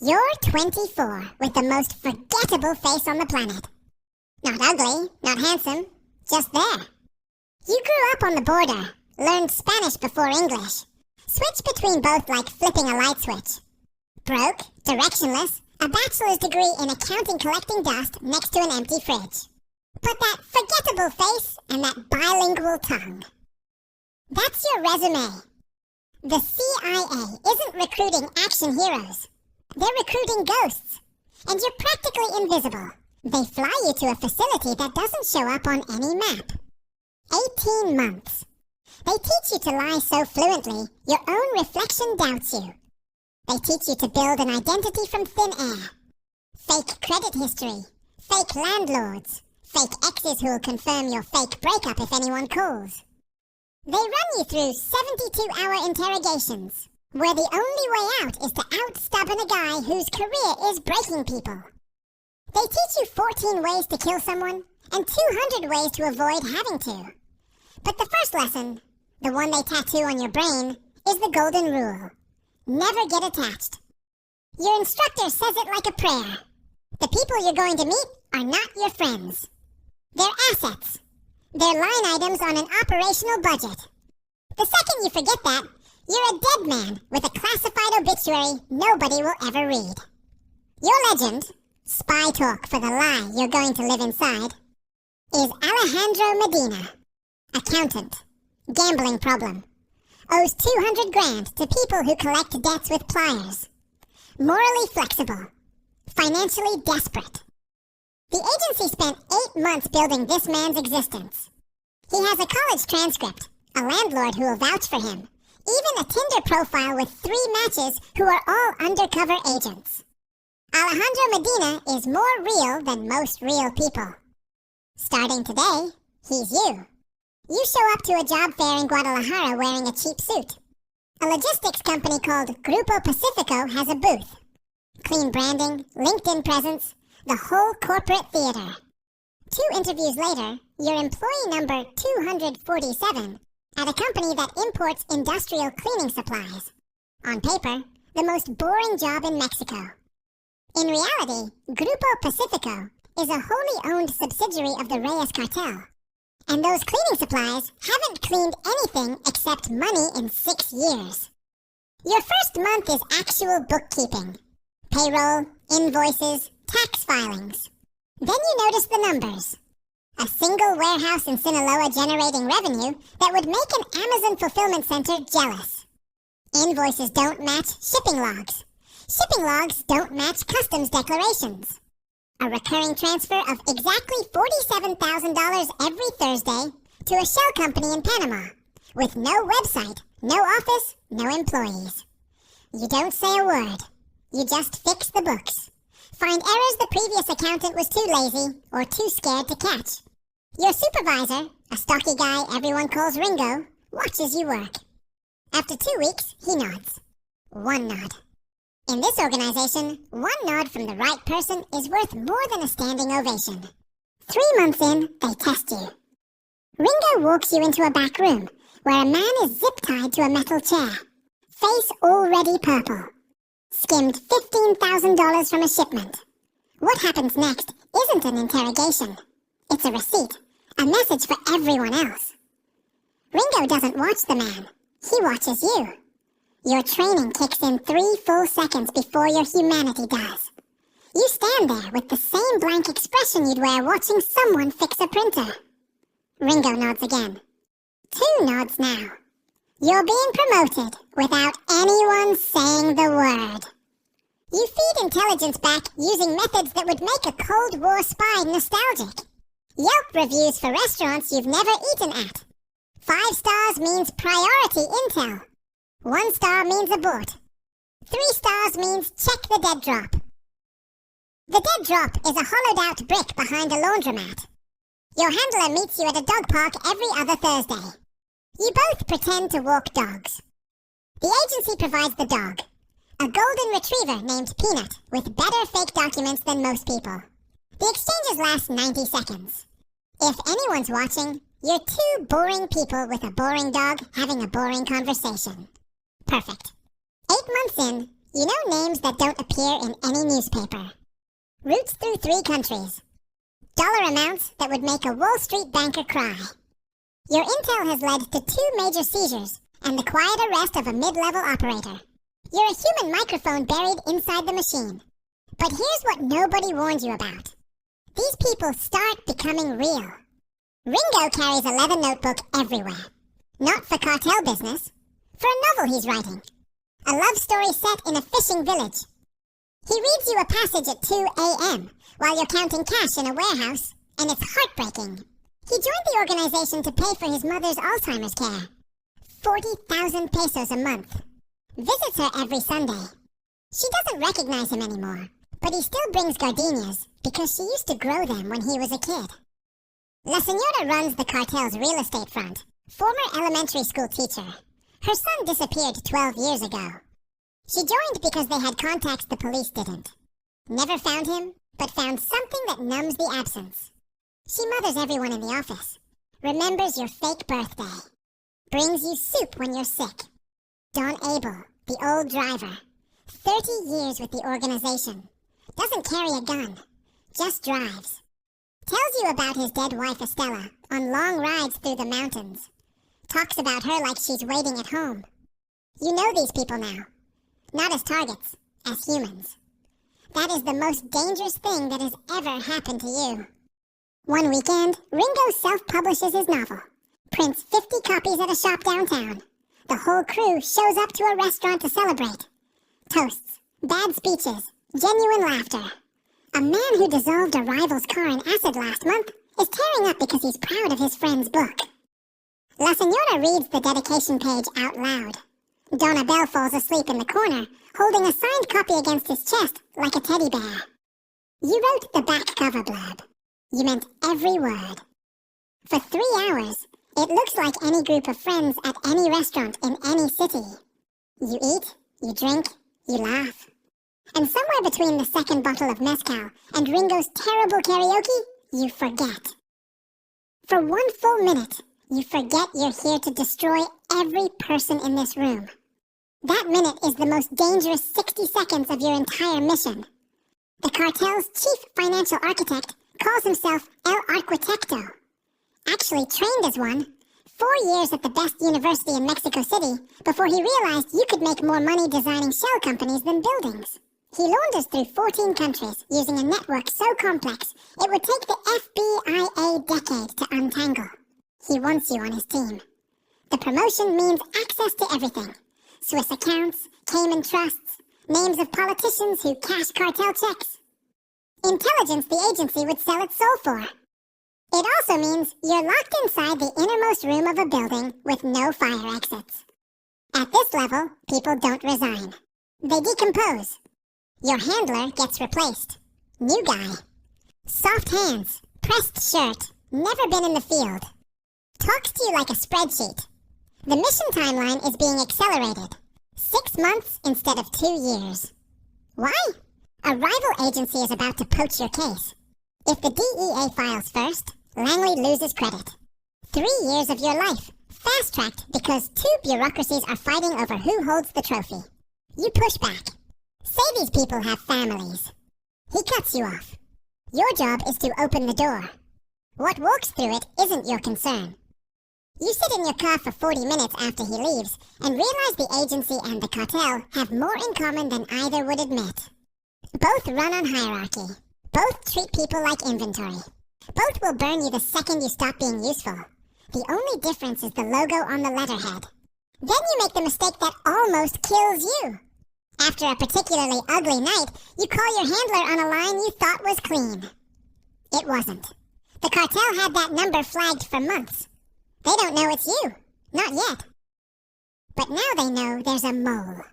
You're 24 with the most forgettable face on the planet. Not ugly, not handsome, just there. You grew up on the border, learned Spanish before English, switched between both like flipping a light switch. Broke, directionless, a bachelor's degree in accounting collecting dust next to an empty fridge. But that forgettable face and that bilingual tongue. That's your resume. The CIA isn't recruiting action heroes. They're recruiting ghosts. And you're practically invisible. They fly you to a facility that doesn't show up on any map. 18 months. They teach you to lie so fluently, your own reflection doubts you. They teach you to build an identity from thin air. Fake credit history. Fake landlords. Fake exes who'll confirm your fake breakup if anyone calls. They run you through 72-hour interrogations, where the only way out is to out-stubborn a guy whose career is breaking people. They teach you 14 ways to kill someone, and 200 ways to avoid having to. But the first lesson, the one they tattoo on your brain, is the golden rule. Never get attached. Your instructor says it like a prayer. The people you're going to meet are not your friends. They're assets. They're line items on an operational budget. The second you forget that, you're a dead man with a classified obituary nobody will ever read. Your legend, spy talk for the lie you're going to live inside, is Alejandro Medina, accountant, gambling problem, owes 200 grand to people who collect debts with pliers, morally flexible, financially desperate. The agency spent 8 months building this man's existence. He has a college transcript, a landlord who will vouch for him, even a Tinder profile with 3 matches who are all undercover agents. Alejandro Medina is more real than most real people. Starting today, he's you. You show up to a job fair in Guadalajara wearing a cheap suit. A logistics company called Grupo Pacifico has a booth. Clean branding, LinkedIn presence, the whole corporate theater. 2 interviews later, you're employee number 247 at a company that imports industrial cleaning supplies. On paper, the most boring job in Mexico. In reality, Grupo Pacifico is a wholly owned subsidiary of the Reyes cartel. And those cleaning supplies haven't cleaned anything except money in 6 years. Your first month is actual bookkeeping. Payroll, invoices, tax filings. Then you notice the numbers. A single warehouse in Sinaloa generating revenue that would make an Amazon fulfillment center jealous. Invoices don't match shipping logs. Shipping logs don't match customs declarations. A recurring transfer of exactly $47,000 every Thursday to a shell company in Panama, with no website, no office, no employees. You don't say a word. You just fix the books. Find errors the previous accountant was too lazy or too scared to catch. Your supervisor, a stocky guy everyone calls Ringo, watches you work. After 2 weeks, he nods. 1 nod. In this organization, 1 nod from the right person is worth more than a standing ovation. 3 months in, they test you. Ringo walks you into a back room where a man is zip-tied to a metal chair. Face already purple. Skimmed $15,000 from a shipment. What happens next isn't an interrogation. It's a receipt, a message for everyone else. Ringo doesn't watch the man. He watches you. Your training kicks in 3 full seconds before your humanity does. You stand there with the same blank expression you'd wear watching someone fix a printer. Ringo nods again. 2 nods now. You're being promoted without anyone saying the word. You feed intelligence back using methods that would make a Cold War spy nostalgic. Yelp reviews for restaurants you've never eaten at. 5 stars means priority intel. 1 star means abort. 3 stars means check the dead drop. The dead drop is a hollowed-out brick behind a laundromat. Your handler meets you at a dog park every other Thursday. You both pretend to walk dogs. The agency provides the dog, a golden retriever named Peanut with better fake documents than most people. The exchanges last 90 seconds. If anyone's watching, you're 2 boring people with a boring dog having a boring conversation. Perfect. 8 months in, You know names that don't appear in any newspaper. Routes through 3 countries. Dollar amounts that would make a Wall Street banker cry. Your intel has led to 2 major seizures and the quiet arrest of a mid-level operator. You're a human microphone buried inside the machine. But here's what nobody warned you about. These people start becoming real. Ringo carries a leather notebook everywhere. Not for cartel business. For a novel he's writing. A love story set in a fishing village. He reads you a passage at 2 a.m. while you're counting cash in a warehouse, and it's heartbreaking. He joined the organization to pay for his mother's Alzheimer's care. 40,000 pesos a month. Visits her every Sunday. She doesn't recognize him anymore, but he still brings gardenias because she used to grow them when he was a kid. La Señora runs the cartel's real estate front. Former elementary school teacher. Her son disappeared 12 years ago. She joined because they had contacts the police didn't. Never found him, but found something that numbs the absence. She mothers everyone in the office. Remembers your fake birthday. Brings you soup when you're sick. Don Abel, the old driver. 30 years with the organization. Doesn't carry a gun. Just drives. Tells you about his dead wife Estella on long rides through the mountains. Talks about her like she's waiting at home. You know these people now. Not as targets, as humans. That is the most dangerous thing that has ever happened to you. One weekend, Ringo self-publishes his novel. Prints 50 copies at a shop downtown. The whole crew shows up to a restaurant to celebrate. Toasts, bad speeches, genuine laughter. A man who dissolved a rival's car in acid last month is tearing up because he's proud of his friend's book. La Señora reads the dedication page out loud. Don Abel falls asleep in the corner, holding a signed copy against his chest like a teddy bear. You wrote the back cover blurb. You meant every word. For 3 hours, it looks like any group of friends at any restaurant in any city. You eat, you drink, you laugh. And somewhere between the second bottle of mezcal and Ringo's terrible karaoke, you forget. For 1 full minute, you forget you're here to destroy every person in this room. That minute is the most dangerous 60 seconds of your entire mission. The cartel's chief financial architect calls himself El Arquitecto. Actually trained as one, 4 years at the best university in Mexico City before he realized you could make more money designing shell companies than buildings. He launders through 14 countries using a network so complex it would take the FBI a decade to untangle. He wants you on his team. The promotion means access to everything. Swiss accounts, Cayman trusts, names of politicians who cash cartel checks. Intelligence the agency would sell its soul for. It also means you're locked inside the innermost room of a building with no fire exits. At this level, people don't resign. They decompose. Your handler gets replaced. New guy. Soft hands, pressed shirt, never been in the field. Talks to you like a spreadsheet. The mission timeline is being accelerated. 6 months instead of 2 years. Why? A rival agency is about to poach your case. If the DEA files first, Langley loses credit. 3 years of your life, fast-tracked because 2 bureaucracies are fighting over who holds the trophy. You push back. Say these people have families. He cuts you off. Your job is to open the door. What walks through it isn't your concern. You sit in your car for 40 minutes after he leaves and realize the agency and the cartel have more in common than either would admit. Both run on hierarchy. Both treat people like inventory. Both will burn you the second you stop being useful. The only difference is the logo on the letterhead. Then you make the mistake that almost kills you. After a particularly ugly night, you call your handler on a line you thought was clean. It wasn't. The cartel had that number flagged for months. They don't know it's you. Not yet. But now they know there's a mole.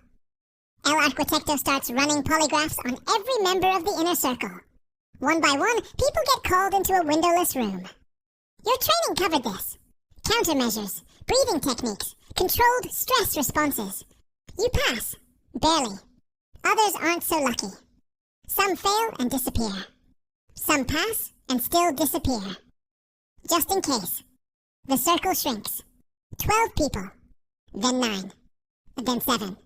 El Arquitecto starts running polygraphs on every member of the inner circle. One by one, people get called into a windowless room. Your training covered this. Countermeasures, breathing techniques, controlled stress responses. You pass. Barely. Others aren't so lucky. Some fail and disappear. Some pass and still disappear. Just in case. The circle shrinks. 12 people. Then 9. Then 7.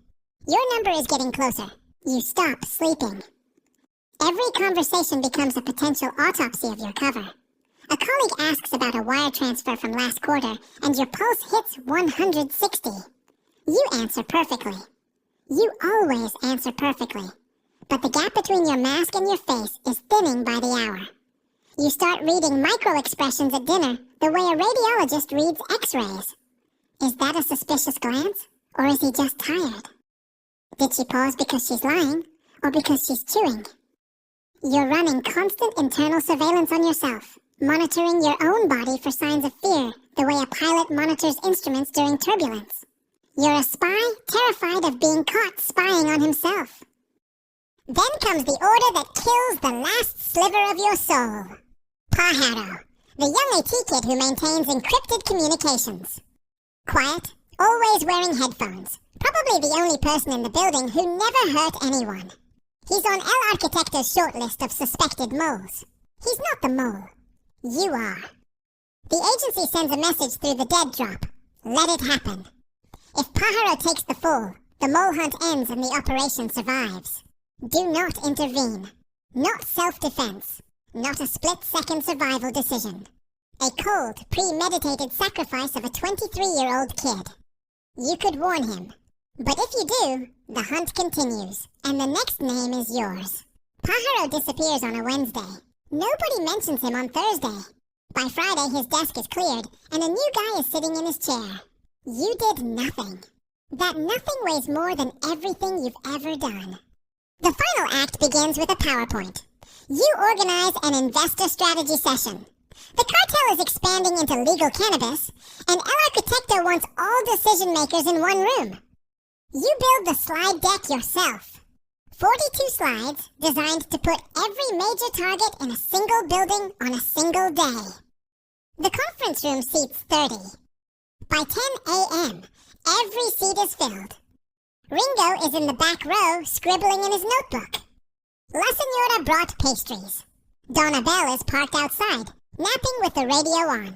Your number is getting closer. You stop sleeping. Every conversation becomes a potential autopsy of your cover. A colleague asks about a wire transfer from last quarter, and your pulse hits 160. You answer perfectly. You always answer perfectly. But the gap between your mask and your face is thinning by the hour. You start reading micro-expressions at dinner the way a radiologist reads x-rays. Is that a suspicious glance, or is he just tired? Did she pause because she's lying, or because she's chewing? You're running constant internal surveillance on yourself, monitoring your own body for signs of fear the way a pilot monitors instruments during turbulence. You're a spy terrified of being caught spying on himself. Then comes the order that kills the last sliver of your soul. Pájaro, the young AT kid who maintains encrypted communications. Quiet, always wearing headphones. Probably the only person in the building who never hurt anyone. He's on El Arquitecto's shortlist of suspected moles. He's not the mole. You are. The agency sends a message through the dead drop. Let it happen. If Pájaro takes the fall, the mole hunt ends and the operation survives. Do not intervene. Not self-defense. Not a split-second survival decision. A cold, premeditated sacrifice of a 23-year-old kid. You could warn him. But if you do, the hunt continues, and the next name is yours. Pájaro disappears on a Wednesday. Nobody mentions him on Thursday. By Friday, his desk is cleared, and a new guy is sitting in his chair. You did nothing. That nothing weighs more than everything you've ever done. The final act begins with a PowerPoint. You organize an investor strategy session. The cartel is expanding into legal cannabis, and El Arquitecto wants all decision makers in one room. You build the slide deck yourself. 42 slides designed to put every major target in a single building on a single day. The conference room seats 30. By 10 a.m., every seat is filled. Ringo is in the back row scribbling in his notebook. La Señora brought pastries. Donna Bell is parked outside, napping with the radio on.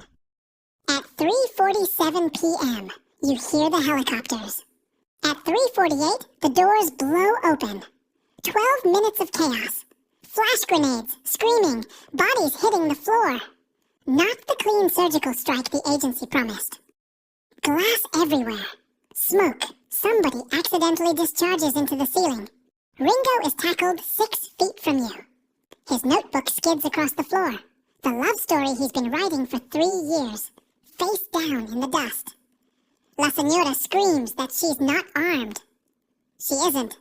At 3:47 p.m., you hear the helicopters. At 3:48, the doors blow open. 12 minutes of chaos. Flash grenades, screaming, bodies hitting the floor. Not the clean surgical strike the agency promised. Glass everywhere. Smoke. Somebody accidentally discharges into the ceiling. Ringo is tackled 6 feet from you. His notebook skids across the floor. The love story he's been writing for 3 years. Face down in the dust. La Señora screams that she's not armed. She isn't.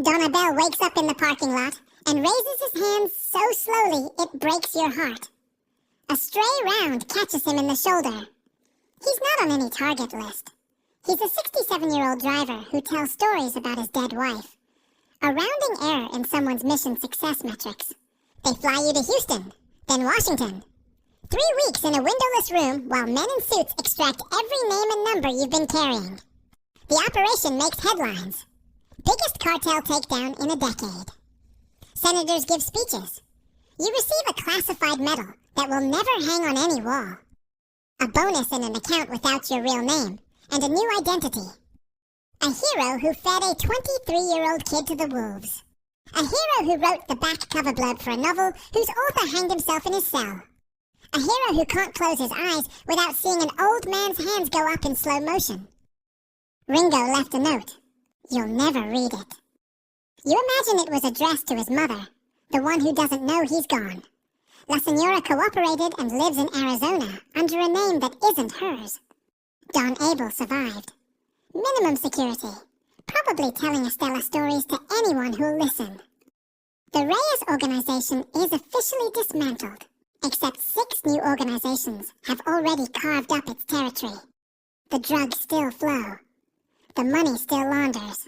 Donna Bell wakes up in the parking lot and raises his hands so slowly it breaks your heart. A stray round catches him in the shoulder. He's not on any target list. He's a 67-year-old driver who tells stories about his dead wife. A rounding error in someone's mission success metrics. They fly you to Houston, then Washington. 3 weeks in a windowless room while men in suits extract every name and number you've been carrying. The operation makes headlines. Biggest cartel takedown in a decade. Senators give speeches. You receive a classified medal that will never hang on any wall. A bonus in an account without your real name, and a new identity. A hero who fed a 23-year-old kid to the wolves. A hero who wrote the back cover blurb for a novel whose author hanged himself in his cell. A hero who can't close his eyes without seeing an old man's hands go up in slow motion. Ringo left a note. You'll never read it. You imagine it was addressed to his mother, the one who doesn't know he's gone. La Señora cooperated and lives in Arizona under a name that isn't hers. Don Abel survived. Minimum security. Probably telling Estella stories to anyone who'll listen. The Reyes organization is officially dismantled, except 6 new organizations have already carved up its territory. The drugs still flow. The money still launders.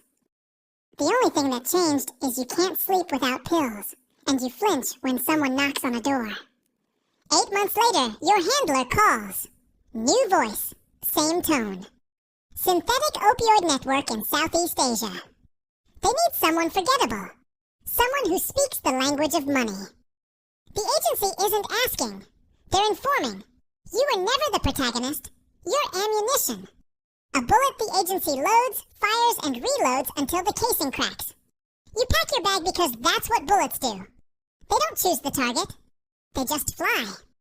The only thing that changed is you can't sleep without pills, and you flinch when someone knocks on a door. 8 months later, your handler calls. New voice, same tone. Synthetic opioid network in Southeast Asia. They need someone forgettable. Someone who speaks the language of money. The agency isn't asking. They're informing. You were never the protagonist. You're ammunition. A bullet the agency loads, fires, and reloads until the casing cracks. You pack your bag because that's what bullets do. They don't choose the target. They just fly.